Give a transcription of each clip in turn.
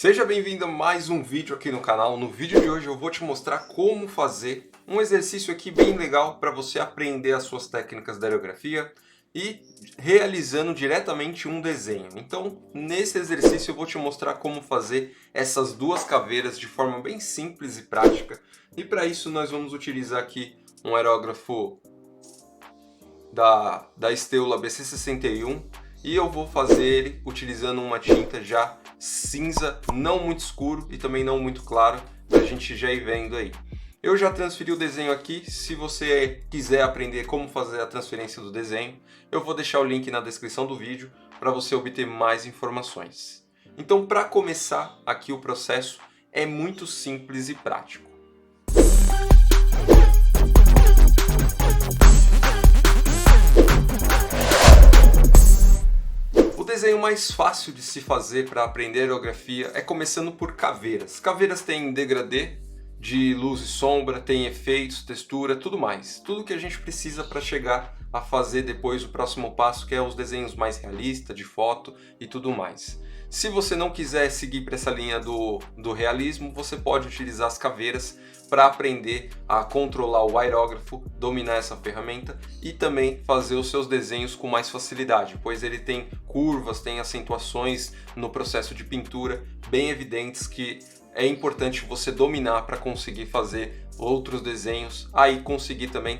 Seja bem-vindo a mais um vídeo aqui no canal. No vídeo de hoje eu vou te mostrar como fazer um exercício aqui bem legal para você aprender as suas técnicas da aerografia e realizando diretamente um desenho. Então, nesse exercício eu vou te mostrar como fazer essas duas caveiras de forma bem simples e prática. E para isso nós vamos utilizar aqui um aerógrafo da Steula BC61 e eu vou fazer ele utilizando uma tinta já cinza, não muito escuro e também não muito claro, para a gente já ir vendo aí. Eu já transferi o desenho aqui. Se você quiser aprender como fazer a transferência do desenho, eu vou deixar o link na descrição do vídeo para você obter mais informações. Então, para começar aqui o processo é muito simples e prático. O desenho mais fácil de se fazer para aprender aerografia é começando por caveiras. Caveiras têm degradê de luz e sombra, tem efeitos, textura, tudo mais. Tudo que a gente precisa para chegar a fazer depois o próximo passo, que é os desenhos mais realistas, de foto e tudo mais. Se você não quiser seguir para essa linha do realismo, você pode utilizar as caveiras para aprender a controlar o aerógrafo, dominar essa ferramenta e também fazer os seus desenhos com mais facilidade, pois ele tem curvas, tem acentuações no processo de pintura bem evidentes que é importante você dominar para conseguir fazer outros desenhos, aí conseguir também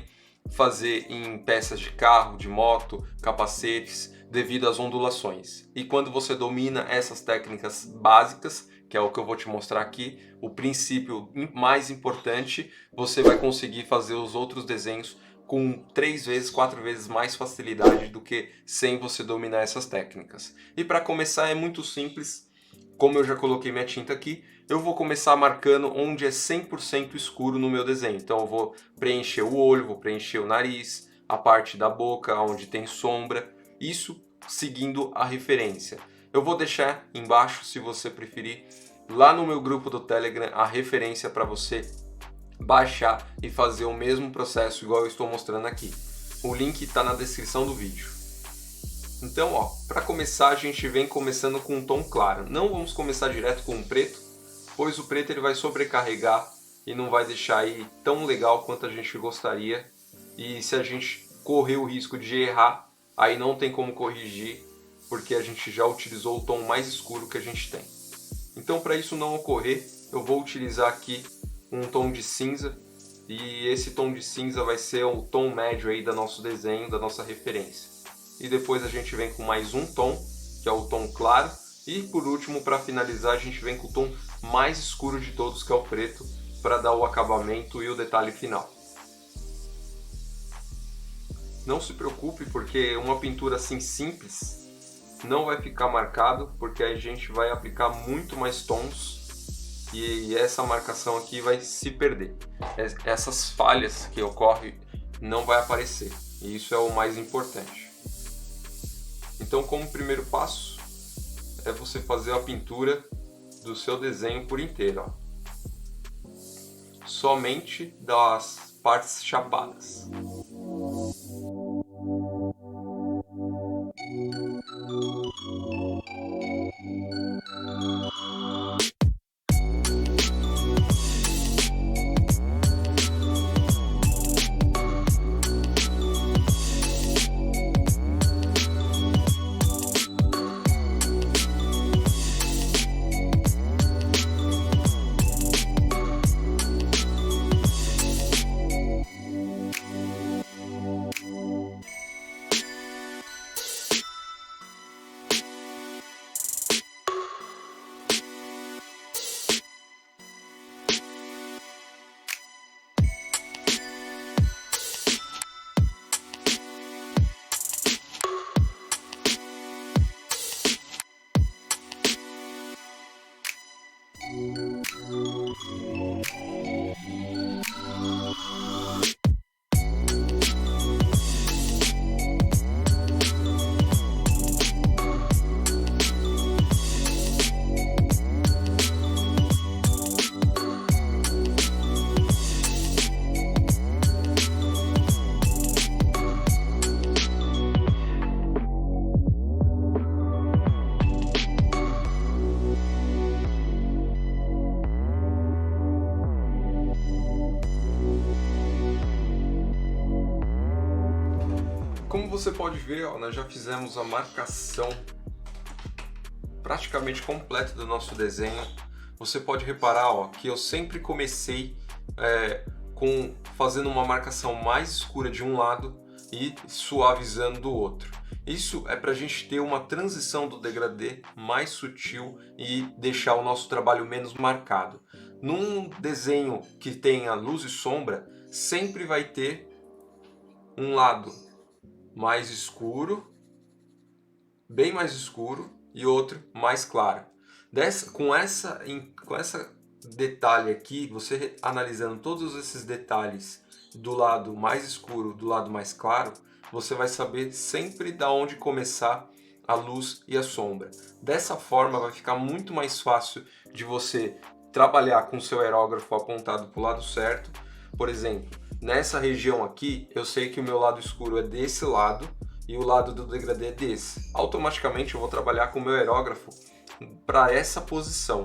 fazer em peças de carro, de moto, capacetes, devido às ondulações. E quando você domina essas técnicas básicas, que é o que eu vou te mostrar aqui, o princípio mais importante, você vai conseguir fazer os outros desenhos com 3 vezes, 4 vezes mais facilidade do que sem você dominar essas técnicas. E para começar é muito simples. Como eu já coloquei minha tinta aqui, eu vou começar marcando onde é 100% escuro no meu desenho. Então eu vou preencher o olho, vou preencher o nariz, a parte da boca onde tem sombra, isso seguindo a referência. Eu vou deixar embaixo, se você preferir, lá no meu grupo do Telegram, a referência para você baixar e fazer o mesmo processo igual eu estou mostrando aqui. O link está na descrição do vídeo. Então, ó, para começar a gente vem começando com um tom claro. Não vamos começar direto com um preto, pois o preto ele vai sobrecarregar e não vai deixar aí tão legal quanto a gente gostaria. E se a gente correr o risco de errar, aí não tem como corrigir, porque a gente já utilizou o tom mais escuro que a gente tem. Então, para isso não ocorrer, eu vou utilizar aqui um tom de cinza, e esse tom de cinza vai ser o tom médio aí do nosso desenho, da nossa referência. E depois a gente vem com mais um tom, que é o tom claro, e por último, para finalizar, a gente vem com o tom mais escuro de todos, que é o preto, para dar o acabamento e o detalhe final. Não se preocupe, porque uma pintura assim simples não vai ficar marcado, porque a gente vai aplicar muito mais tons e essa marcação aqui vai se perder. Essas falhas que ocorrem não vai aparecer, e isso é o mais importante. Então, como primeiro passo, é você fazer a pintura do seu desenho por inteiro, ó. Somente das partes chapadas. Como você pode ver, ó, nós já fizemos a marcação praticamente completa do nosso desenho. Você pode reparar, ó, que eu sempre comecei fazendo uma marcação mais escura de um lado e suavizando do outro. Isso é para a gente ter uma transição do degradê mais sutil e deixar o nosso trabalho menos marcado. Num desenho que tenha luz e sombra, sempre vai ter um lado mais escuro, bem mais escuro, e outro mais claro. Com essa detalhe aqui, você analisando todos esses detalhes do lado mais escuro, do lado mais claro, você vai saber sempre da onde começar a luz e a sombra. Dessa forma vai ficar muito mais fácil de você trabalhar com o seu aerógrafo apontado para o lado certo. Por exemplo, nessa região aqui, eu sei que o meu lado escuro é desse lado e o lado do degradê é desse. Automaticamente eu vou trabalhar com o meu aerógrafo para essa posição.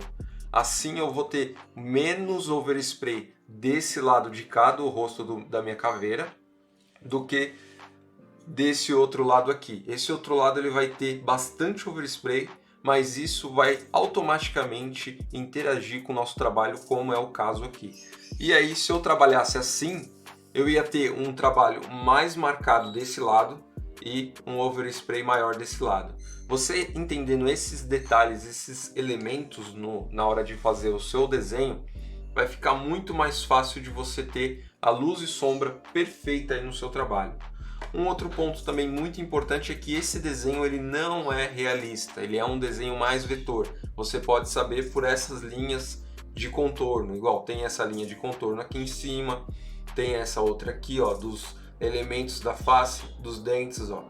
Assim eu vou ter menos overspray desse lado de cá do rosto da minha caveira do que desse outro lado aqui. Esse outro lado ele vai ter bastante overspray, mas isso vai automaticamente interagir com o nosso trabalho, como é o caso aqui. E aí, se eu trabalhasse assim, eu ia ter um trabalho mais marcado desse lado e um overspray maior desse lado. Você entendendo esses detalhes, esses elementos na hora de fazer o seu desenho, vai ficar muito mais fácil de você ter a luz e sombra perfeita aí no seu trabalho. Um outro ponto também muito importante é que esse desenho ele não é realista, ele é um desenho mais vetor. Você pode saber por essas linhas de contorno, igual tem essa linha de contorno aqui em cima, tem essa outra aqui, ó, dos elementos da face, dos dentes, ó.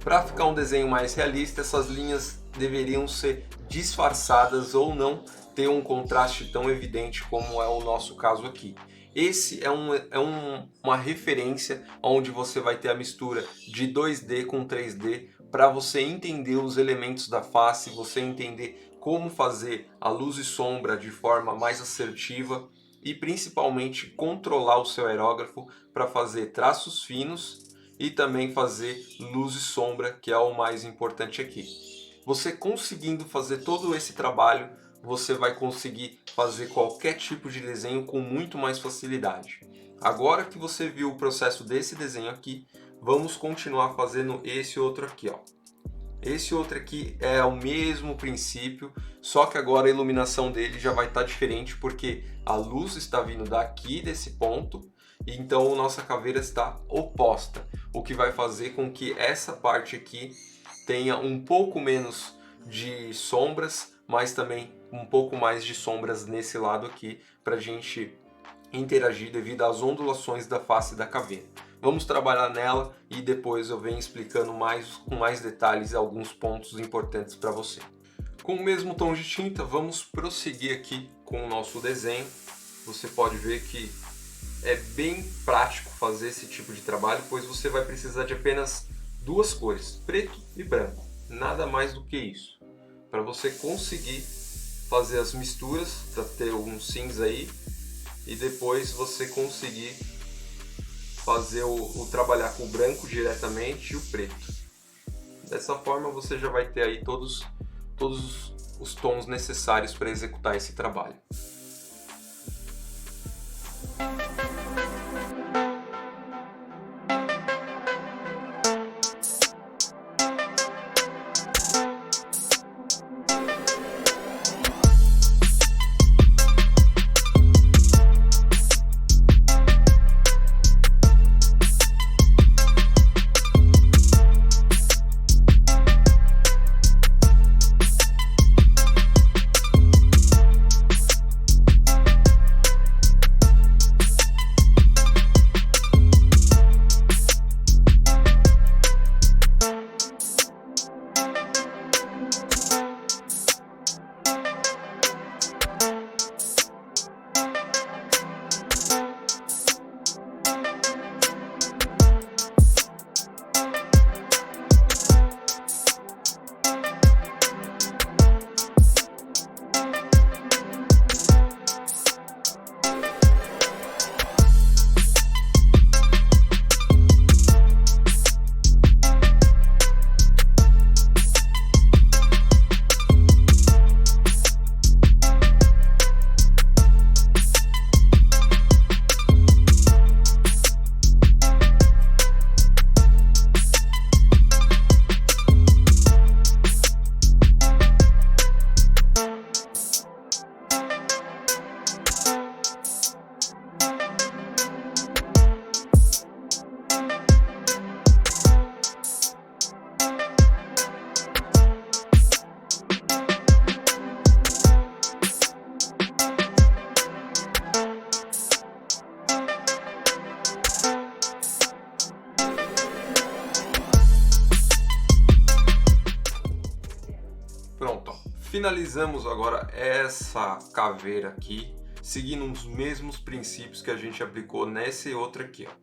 Para ficar um desenho mais realista, essas linhas deveriam ser disfarçadas ou não ter um contraste tão evidente como é o nosso caso aqui. Esse é uma referência onde você vai ter a mistura de 2D com 3D para você entender os elementos da face, você entender como fazer a luz e sombra de forma mais assertiva e principalmente controlar o seu aerógrafo para fazer traços finos e também fazer luz e sombra, que é o mais importante aqui. Você conseguindo fazer todo esse trabalho, você vai conseguir fazer qualquer tipo de desenho com muito mais facilidade. Agora que você viu o processo desse desenho aqui, vamos continuar fazendo esse outro aqui, ó. Esse outro aqui é o mesmo princípio, só que agora a iluminação dele já vai estar diferente porque a luz está vindo daqui desse ponto, e então a nossa caveira está oposta, o que vai fazer com que essa parte aqui tenha um pouco menos de sombras, mas também um pouco mais de sombras nesse lado aqui para a gente interagir devido às ondulações da face da caveira. Vamos trabalhar nela e depois eu venho explicando com mais detalhes alguns pontos importantes para você. Com o mesmo tom de tinta, vamos prosseguir aqui com o nosso desenho. Você pode ver que é bem prático fazer esse tipo de trabalho, pois você vai precisar de apenas duas cores, preto e branco. Nada mais do que isso. Para você conseguir fazer as misturas, para ter um cinza aí, e depois você conseguir fazer trabalhar com o branco diretamente e o preto. Dessa forma você já vai ter aí todos os tons necessários para executar esse trabalho. Finalizamos agora essa caveira aqui, seguindo os mesmos princípios que a gente aplicou nesse outro aqui, ó.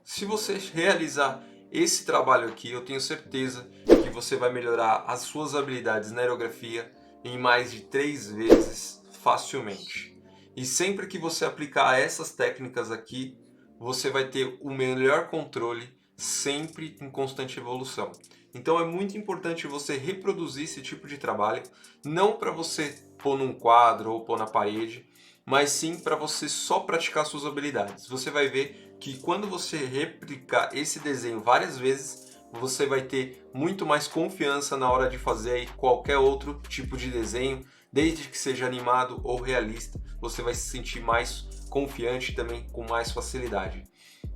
Se você realizar esse trabalho aqui, eu tenho certeza que você vai melhorar as suas habilidades na aerografia em mais de 3 vezes facilmente. E sempre que você aplicar essas técnicas aqui, você vai ter o melhor controle, sempre em constante evolução. Então é muito importante você reproduzir esse tipo de trabalho, não para você pôr num quadro ou pôr na parede, mas sim para você só praticar suas habilidades. Você vai ver que quando você replicar esse desenho várias vezes, você vai ter muito mais confiança na hora de fazer aí qualquer outro tipo de desenho, desde que seja animado ou realista, você vai se sentir mais confiante também, com mais facilidade.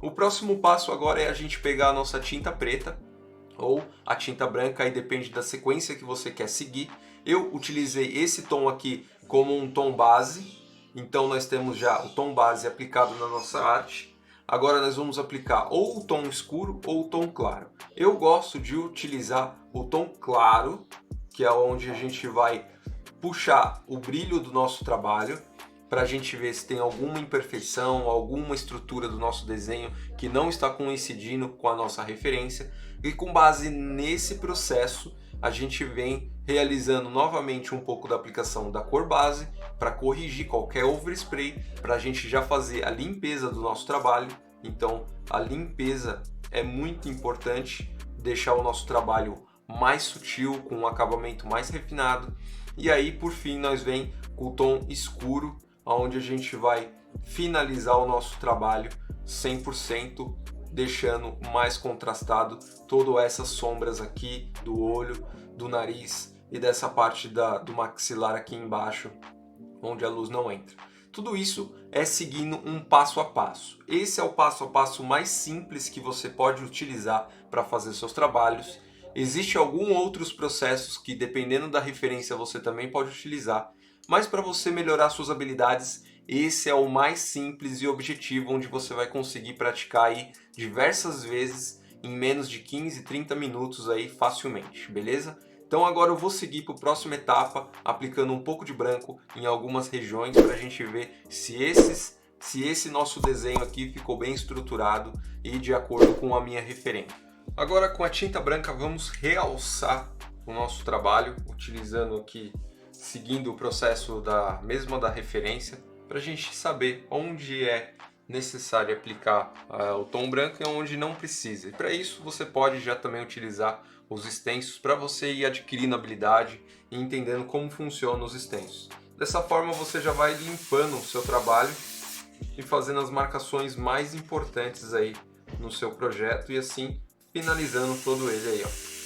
O próximo passo agora é a gente pegar a nossa tinta preta ou a tinta branca, aí depende da sequência que você quer seguir. Eu utilizei esse tom aqui como um tom base, então nós temos já o tom base aplicado na nossa arte. Agora nós vamos aplicar ou o tom escuro ou o tom claro. Eu gosto de utilizar o tom claro, que é onde a gente vai puxar o brilho do nosso trabalho, para a gente ver se tem alguma imperfeição, alguma estrutura do nosso desenho que não está coincidindo com a nossa referência. E com base nesse processo, a gente vem realizando novamente um pouco da aplicação da cor base para corrigir qualquer overspray, para a gente já fazer a limpeza do nosso trabalho. Então, a limpeza é muito importante, deixar o nosso trabalho mais sutil, com um acabamento mais refinado. E aí, por fim, nós vem com o tom escuro, onde a gente vai finalizar o nosso trabalho 100%, deixando mais contrastado todas essas sombras aqui do olho, do nariz e dessa parte do maxilar aqui embaixo, onde a luz não entra. Tudo isso é seguindo um passo a passo. Esse é o passo a passo mais simples que você pode utilizar para fazer seus trabalhos. Existem alguns outros processos que, dependendo da referência, você também pode utilizar, mas para você melhorar suas habilidades, esse é o mais simples e objetivo, onde você vai conseguir praticar aí diversas vezes em menos de 15, 30 minutos aí facilmente, beleza? Então agora eu vou seguir para a próxima etapa, aplicando um pouco de branco em algumas regiões para a gente ver se esse nosso desenho aqui ficou bem estruturado e de acordo com a minha referência. Agora com a tinta branca vamos realçar o nosso trabalho, utilizando aqui, seguindo o processo da referência, para a gente saber onde é necessário aplicar o tom branco e onde não precisa. E para isso você pode já também utilizar os extensos para você ir adquirindo habilidade e entendendo como funcionam os extensos. Dessa forma você já vai limpando o seu trabalho e fazendo as marcações mais importantes aí no seu projeto e assim finalizando todo ele aí, ó.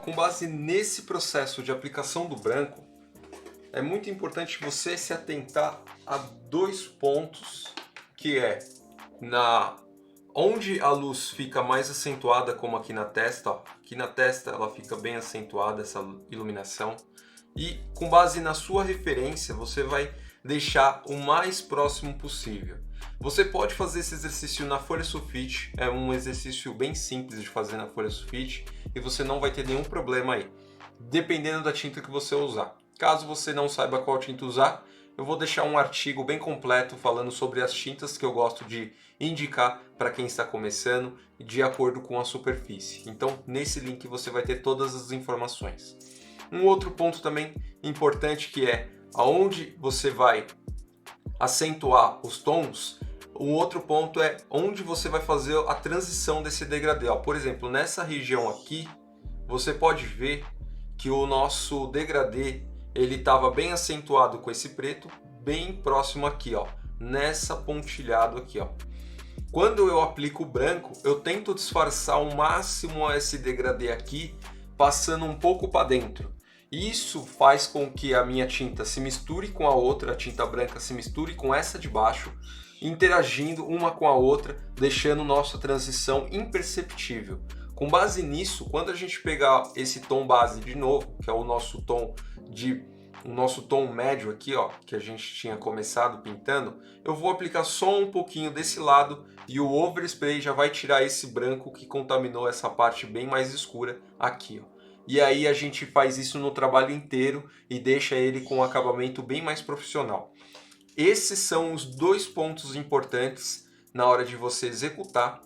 Com base nesse processo de aplicação do branco, é muito importante você se atentar a 2 pontos, que é onde a luz fica mais acentuada, como aqui na testa, ó. Aqui na testa ela fica bem acentuada, essa iluminação, e com base na sua referência você vai deixar o mais próximo possível. Você pode fazer esse exercício na folha sulfite, é um exercício bem simples de fazer na folha sulfite e você não vai ter nenhum problema aí, dependendo da tinta que você usar. Caso você não saiba qual tinta usar, eu vou deixar um artigo bem completo falando sobre as tintas que eu gosto de indicar para quem está começando de acordo com a superfície. Então, nesse link você vai ter todas as informações. Um outro ponto também importante que é aonde você vai acentuar os tons, um outro ponto é onde você vai fazer a transição desse degradê. Ó, por exemplo, nessa região aqui, você pode ver que o nosso degradê ele estava bem acentuado com esse preto, bem próximo aqui, ó, nessa pontilhado aqui, ó. Quando eu aplico o branco, eu tento disfarçar ao máximo esse degradê aqui, passando um pouco para dentro. Isso faz com que a minha tinta se misture com a outra, a tinta branca se misture com essa de baixo, interagindo uma com a outra, deixando nossa transição imperceptível. Com base nisso, quando a gente pegar esse tom base de novo, que é o nosso tom médio aqui, ó, que a gente tinha começado pintando, eu vou aplicar só um pouquinho desse lado e o overspray já vai tirar esse branco que contaminou essa parte bem mais escura aqui, ó. E aí a gente faz isso no trabalho inteiro e deixa ele com um acabamento bem mais profissional. Esses são os dois pontos importantes na hora de você executar.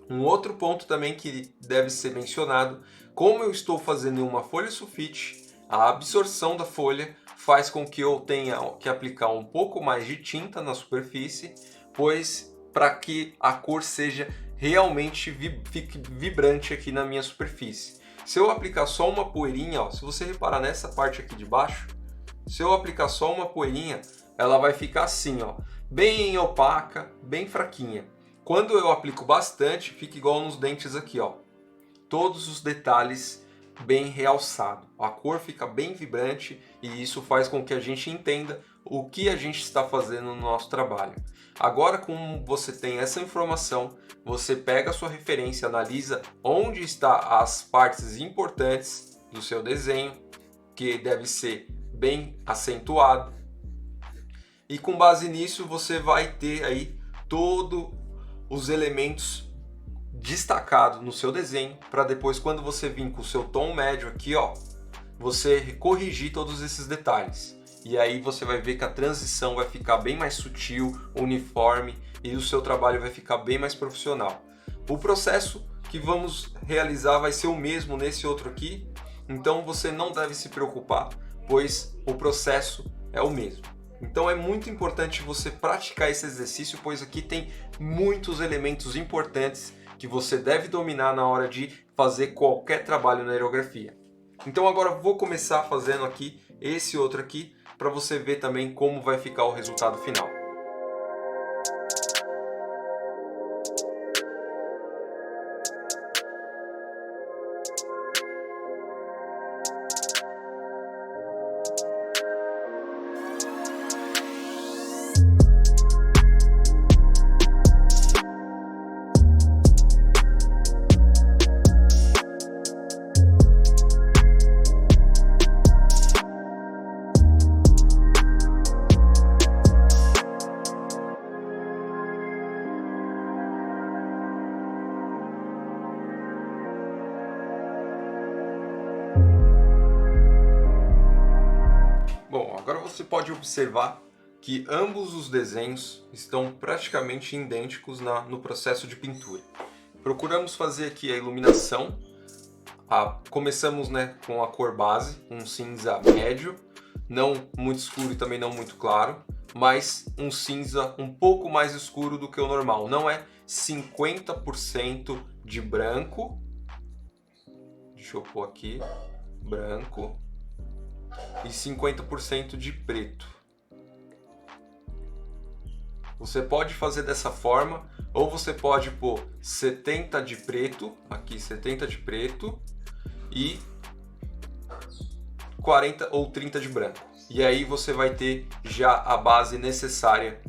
Um outro ponto também que deve ser mencionado, como eu estou fazendo uma folha sulfite, a absorção da folha faz com que eu tenha que aplicar um pouco mais de tinta na superfície, pois para que a cor seja realmente fique vibrante aqui na minha superfície. Se eu aplicar só uma poeirinha, ó, se você reparar nessa parte aqui de baixo, se eu aplicar só uma poeirinha, ela vai ficar assim, ó, bem opaca, bem fraquinha. Quando eu aplico bastante, fica igual nos dentes aqui, ó. Todos os detalhes bem realçados. A cor fica bem vibrante e isso faz com que a gente entenda o que a gente está fazendo no nosso trabalho. Agora, como você tem essa informação, você pega a sua referência, analisa onde estão as partes importantes do seu desenho, que deve ser bem acentuado. E com base nisso, você vai ter aí todos os elementos destacados no seu desenho, para depois, quando você vir com o seu tom médio aqui, ó, você corrigir todos esses detalhes. E aí você vai ver que a transição vai ficar bem mais sutil, uniforme, e o seu trabalho vai ficar bem mais profissional. O processo que vamos realizar vai ser o mesmo nesse outro aqui, então você não deve se preocupar, pois o processo é o mesmo. Então é muito importante você praticar esse exercício, pois aqui tem muitos elementos importantes que você deve dominar na hora de fazer qualquer trabalho na aerografia. Então agora vou começar fazendo aqui esse outro aqui, para você ver também como vai ficar o resultado final. Bom, agora você pode observar que ambos os desenhos estão praticamente idênticos no processo de pintura. Procuramos fazer aqui a iluminação. Começamos, né, com a cor base, um cinza médio, não muito escuro e também não muito claro, mas um cinza um pouco mais escuro do que o normal. Não é 50% de branco. Deixa eu pôr aqui, branco. E 50% de preto. Você pode fazer dessa forma, ou você pode pôr 70 de preto, aqui 70 de preto, e 40 ou 30 de branco. E aí você vai ter já a base necessária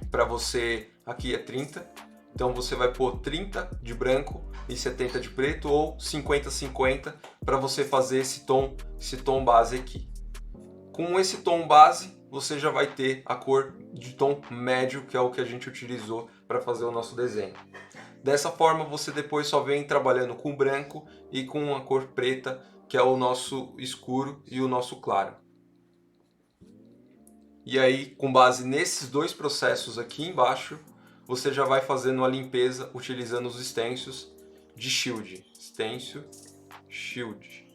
para você, aqui é 30, então você vai pôr 30 de branco e 70 de preto, ou 50-50 para você fazer esse tom base aqui. Com esse tom base, você já vai ter a cor de tom médio, que é o que a gente utilizou para fazer o nosso desenho. Dessa forma, você depois só vem trabalhando com branco e com a cor preta, que é o nosso escuro e o nosso claro. E aí, com base nesses dois processos aqui embaixo, você já vai fazendo a limpeza utilizando os stencils de Shield. Stencil Shield.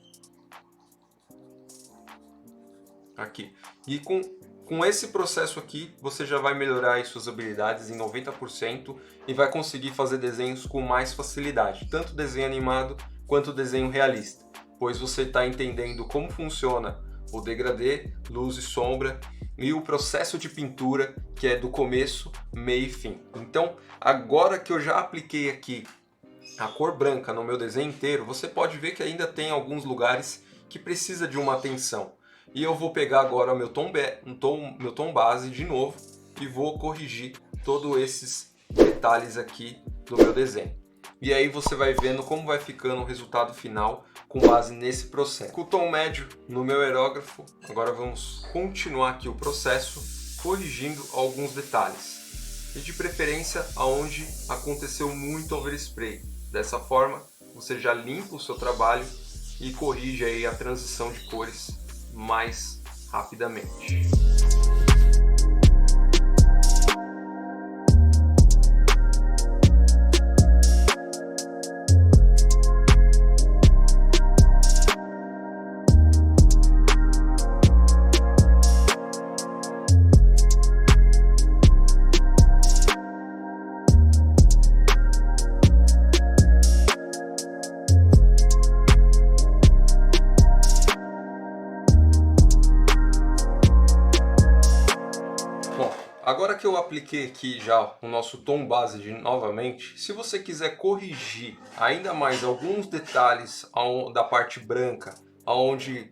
aqui. E com esse processo aqui, você já vai melhorar aí suas habilidades em 90% e vai conseguir fazer desenhos com mais facilidade, tanto desenho animado quanto desenho realista, pois você está entendendo como funciona o degradê, luz e sombra e o processo de pintura, que é do começo, meio e fim. Então, agora que eu já apliquei aqui a cor branca no meu desenho inteiro, você pode ver que ainda tem alguns lugares que precisa de uma atenção. E eu vou pegar agora meu tom base de novo e vou corrigir todos esses detalhes aqui do meu desenho. E aí você vai vendo como vai ficando o resultado final com base nesse processo. Com o tom médio no meu aerógrafo, agora vamos continuar aqui o processo corrigindo alguns detalhes. E de preferência aonde aconteceu muito overspray. Dessa forma você já limpa o seu trabalho e corrige aí a transição de cores mais rapidamente. Agora que eu apliquei aqui já o nosso tom base novamente, se você quiser corrigir ainda mais alguns detalhes da parte branca, onde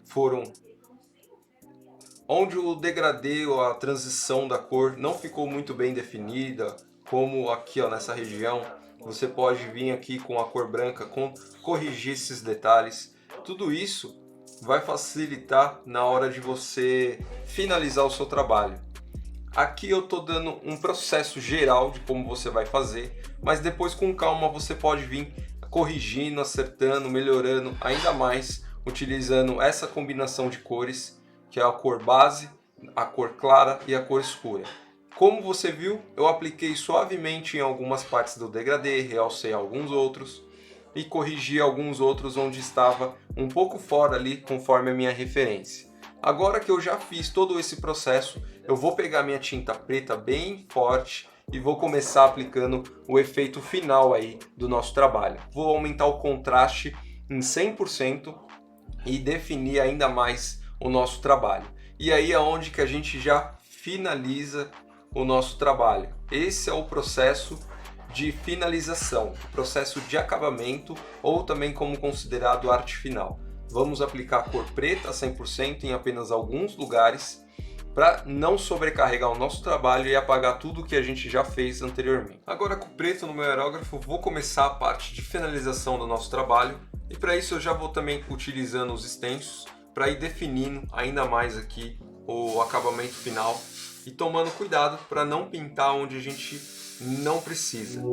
o degradê ou a transição da cor não ficou muito bem definida, como aqui nessa região, você pode vir aqui com a cor branca, corrigir esses detalhes. Tudo isso vai facilitar na hora de você finalizar o seu trabalho. Aqui eu estou dando um processo geral de como você vai fazer, mas depois com calma você pode vir corrigindo, acertando, melhorando ainda mais, utilizando essa combinação de cores, que é a cor base, a cor clara e a cor escura. Como você viu, eu apliquei suavemente em algumas partes do degradê, realcei alguns outros e corrigi alguns outros onde estava um pouco fora ali, conforme a minha referência. Agora que eu já fiz todo esse processo, eu vou pegar minha tinta preta bem forte e vou começar aplicando o efeito final aí do nosso trabalho. Vou aumentar o contraste em 100% e definir ainda mais o nosso trabalho. E aí é onde que a gente já finaliza o nosso trabalho. Esse é o processo de finalização, o processo de acabamento, ou também como considerado arte final. Vamos aplicar a cor preta a 100% em apenas alguns lugares para não sobrecarregar o nosso trabalho e apagar tudo que a gente já fez anteriormente. Agora com o preto no meu aerógrafo vou começar a parte de finalização do nosso trabalho e para isso eu já vou também utilizando os extensos para ir definindo ainda mais aqui o acabamento final e tomando cuidado para não pintar onde a gente não precisa.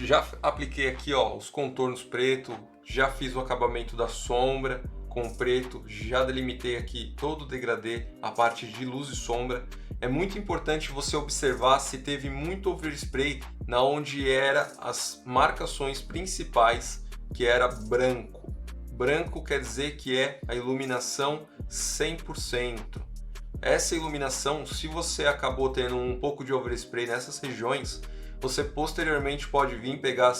Já apliquei aqui os contornos preto, já fiz o acabamento da sombra com preto, já delimitei aqui todo o degradê, a parte de luz e sombra. É muito importante você observar se teve muito overspray na onde era as marcações principais, que era branco. Branco quer dizer que é a iluminação 100%. Essa iluminação, se você acabou tendo um pouco de overspray nessas regiões, você posteriormente pode vir pegar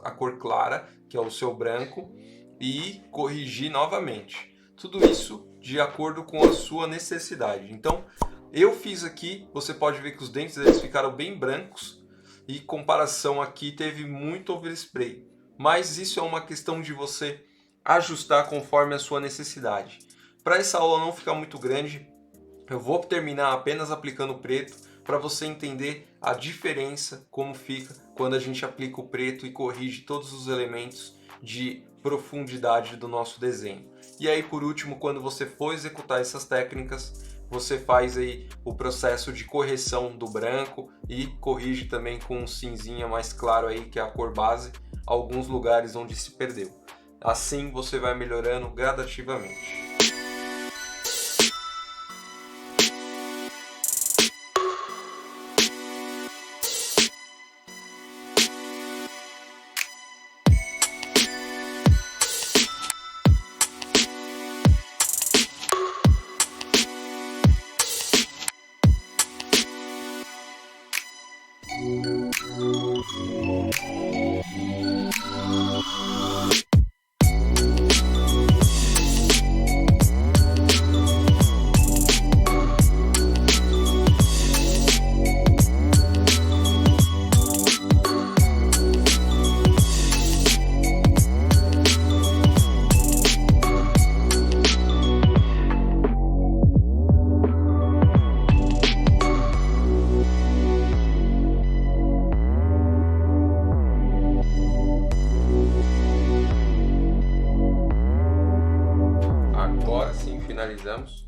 a cor clara, que é o seu branco, e corrigir novamente. Tudo isso de acordo com a sua necessidade. Então, eu fiz aqui, você pode ver que os dentes eles ficaram bem brancos e comparação aqui teve muito overspray. Mas isso é uma questão de você ajustar conforme a sua necessidade. Para essa aula não ficar muito grande, eu vou terminar apenas aplicando preto para você entender a diferença, como fica quando a gente aplica o preto e corrige todos os elementos de profundidade do nosso desenho. E aí, por último, quando você for executar essas técnicas, você faz aí o processo de correção do branco e corrige também com um cinzinha mais claro aí, que é a cor base, alguns lugares onde se perdeu. Assim você vai melhorando gradativamente. Agora sim finalizamos.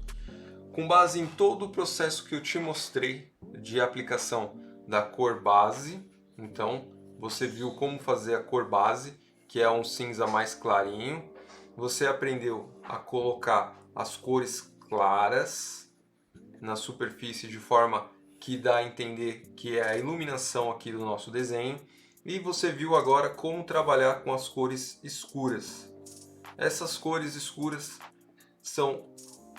Com base em todo o processo que eu te mostrei de aplicação da cor base, então você viu como fazer a cor base, que é um cinza mais clarinho. Você aprendeu a colocar as cores claras na superfície de forma que dá a entender que é a iluminação aqui do nosso desenho. E você viu agora como trabalhar com as cores escuras. Essas cores escuras são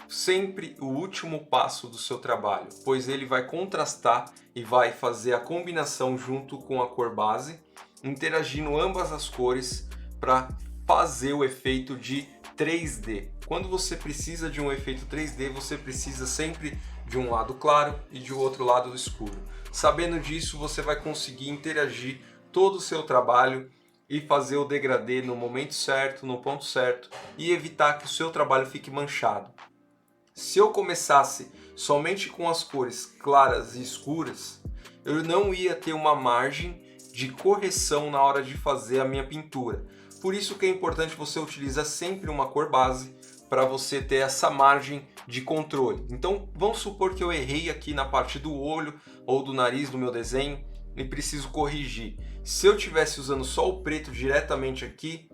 sempre o último passo do seu trabalho, pois ele vai contrastar e vai fazer a combinação junto com a cor base, interagindo ambas as cores para fazer o efeito de 3D. Quando você precisa de um efeito 3D, você precisa sempre de um lado claro e de outro lado escuro. Sabendo disso, você vai conseguir interagir todo o seu trabalho e fazer o degradê no momento certo, no ponto certo, e evitar que o seu trabalho fique manchado. Se eu começasse somente com as cores claras e escuras, eu não ia ter uma margem de correção na hora de fazer a minha pintura. Por isso que é importante você utilizar sempre uma cor base para você ter essa margem de controle. Então vamos supor que eu errei aqui na parte do olho ou do nariz do meu desenho e preciso corrigir. Se eu tivesse usando só o preto diretamente aqui,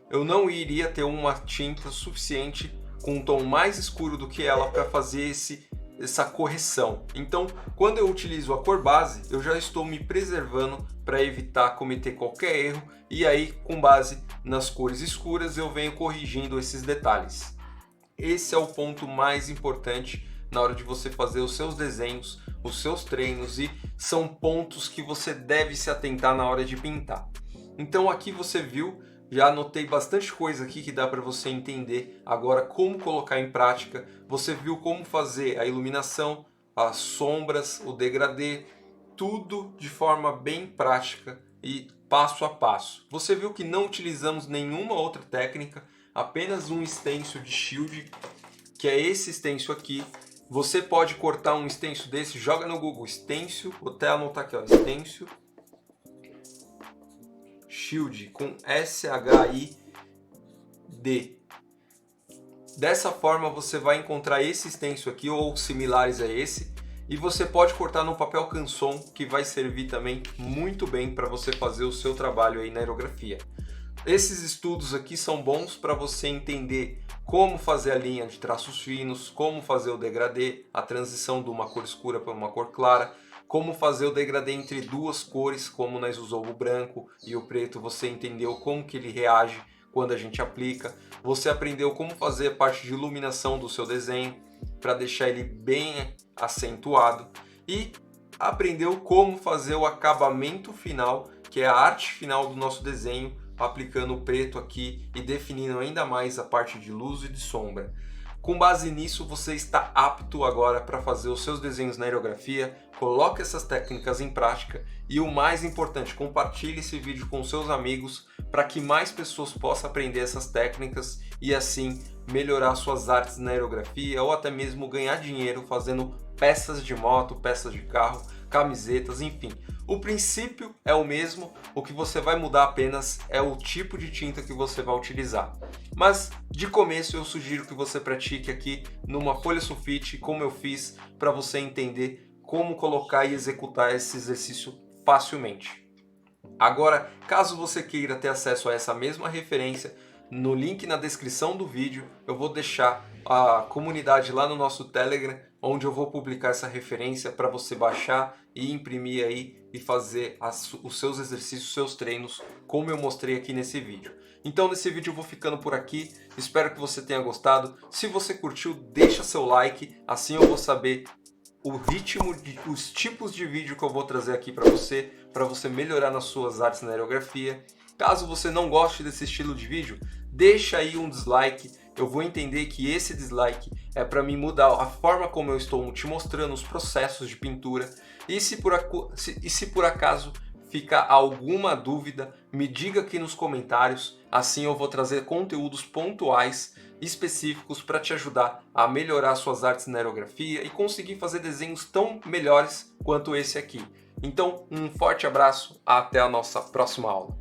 eu não iria ter uma tinta suficiente com um tom mais escuro do que ela para fazer essa correção. Então, quando eu utilizo a cor base, eu já estou me preservando para evitar cometer qualquer erro, e aí, com base nas cores escuras, eu venho corrigindo esses detalhes. Esse é o ponto mais importante na hora de você fazer os seus desenhos, os seus treinos, e são pontos que você deve se atentar na hora de pintar. Então aqui você viu, já anotei bastante coisa aqui que dá para você entender agora como colocar em prática. Você viu como fazer a iluminação, as sombras, o degradê, tudo de forma bem prática e passo a passo. Você viu que não utilizamos nenhuma outra técnica, apenas um stencil de shield, que é esse stencil aqui. Você pode cortar um stencil desse, joga no Google stencil, vou até anotar aqui, ó, stencil shield com SHID. Dessa forma você vai encontrar esse stencil aqui ou similares a esse, e você pode cortar no papel canson, que vai servir também muito bem para você fazer o seu trabalho aí na aerografia. Esses estudos aqui são bons para você entender como fazer a linha de traços finos, como fazer o degradê, a transição de uma cor escura para uma cor clara, como fazer o degradê entre duas cores, como nós usamos o branco e o preto, você entendeu como que ele reage quando a gente aplica, você aprendeu como fazer a parte de iluminação do seu desenho para deixar ele bem acentuado e aprendeu como fazer o acabamento final, que é a arte final do nosso desenho, aplicando o preto aqui e definindo ainda mais a parte de luz e de sombra. Com base nisso, você está apto agora para fazer os seus desenhos na aerografia. Coloque essas técnicas em prática e o mais importante, compartilhe esse vídeo com seus amigos para que mais pessoas possam aprender essas técnicas e assim melhorar suas artes na aerografia ou até mesmo ganhar dinheiro fazendo peças de moto, peças de carro, camisetas, enfim. O princípio é o mesmo, o que você vai mudar apenas é o tipo de tinta que você vai utilizar. Mas de começo eu sugiro que você pratique aqui numa folha sulfite, como eu fiz, para você entender como colocar e executar esse exercício facilmente. Agora, caso você queira ter acesso a essa mesma referência, no link na descrição do vídeo eu vou deixar a comunidade lá no nosso Telegram, onde eu vou publicar essa referência para você baixar e imprimir aí e fazer os seus exercícios, os seus treinos, como eu mostrei aqui nesse vídeo. Então nesse vídeo eu vou ficando por aqui, espero que você tenha gostado. Se você curtiu, deixa seu like, assim eu vou saber o ritmo, os tipos de vídeo que eu vou trazer aqui para você melhorar nas suas artes na aerografia. Caso você não goste desse estilo de vídeo, deixa aí um dislike, eu vou entender que esse dislike é para mim mudar a forma como eu estou te mostrando os processos de pintura. E se por acaso ficar alguma dúvida, me diga aqui nos comentários, assim eu vou trazer conteúdos pontuais específicos para te ajudar a melhorar suas artes na aerografia e conseguir fazer desenhos tão melhores quanto esse aqui. Então, um forte abraço, até a nossa próxima aula.